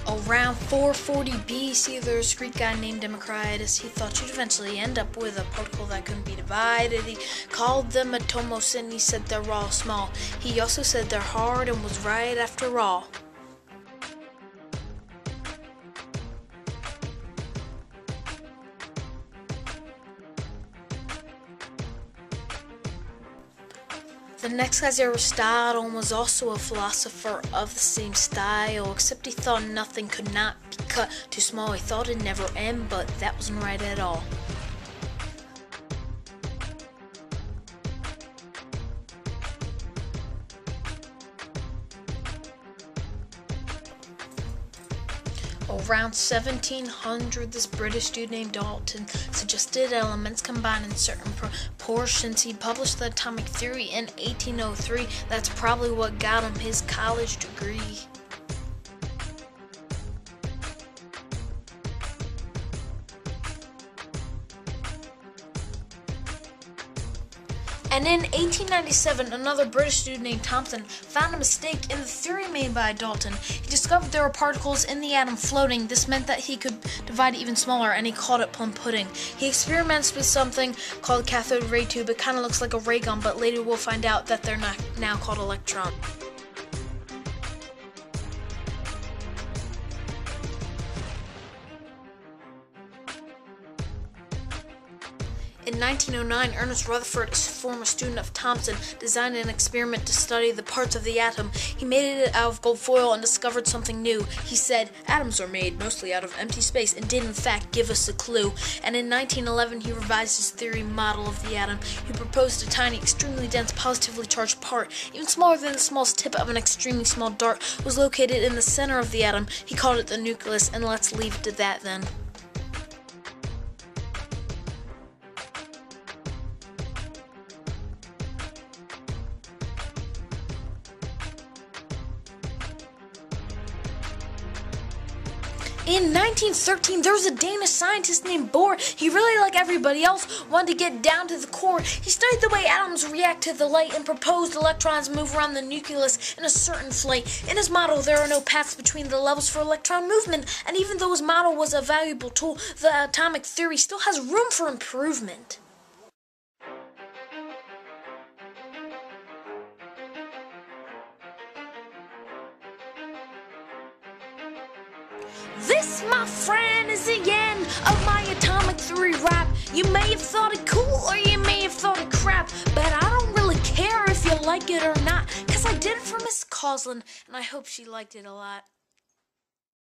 Around 440 BC, there's a Greek guy named Democritus. He thought you'd eventually end up with a particle that couldn't be divided. He called them atomos, and he said they're all small. He also said they're hard and was right after all. The next guy's Aristotle, and was also a philosopher of the same style, except he thought nothing could not be cut too small. He thought it'd never end, but that wasn't right at all. Around 1700, this British dude named Dalton suggested elements combined in certain proportions. He published the atomic theory in 1803. That's probably what got him his college degree. And in 1897, another British dude named Thomson found a mistake in the theory made by Dalton. He discovered there were particles in the atom floating. This meant that he could divide it even smaller, and he called it plum pudding. He experiments with something called cathode ray tube. It kind of looks like a ray gun, but later we'll find out that they're not now called electrons. In 1909, Ernest Rutherford, a former student of Thomson, designed an experiment to study the parts of the atom. He made it out of gold foil and discovered something new. He said, "Atoms are made mostly out of empty space," and did in fact give us a clue. And in 1911, he revised his theory model of the atom. He proposed a tiny, extremely dense, positively charged part, even smaller than the smallest tip of an extremely small dart, was located in the center of the atom. He called it the nucleus, and let's leave it to that then. In 1913, there was a Danish scientist named Bohr. He really, like everybody else, wanted to get down to the core. He studied the way atoms react to the light and proposed electrons move around the nucleus in a certain flight. In his model, there are no paths between the levels for electron movement, and even though his model was a valuable tool, the atomic theory still has room for improvement. This, my friend, is the end of my atomic theory rap. You may have thought it cool or you may have thought it crap, but I don't really care if you like it or not, 'cause I did it for Miss Coslin, and I hope she liked it a lot.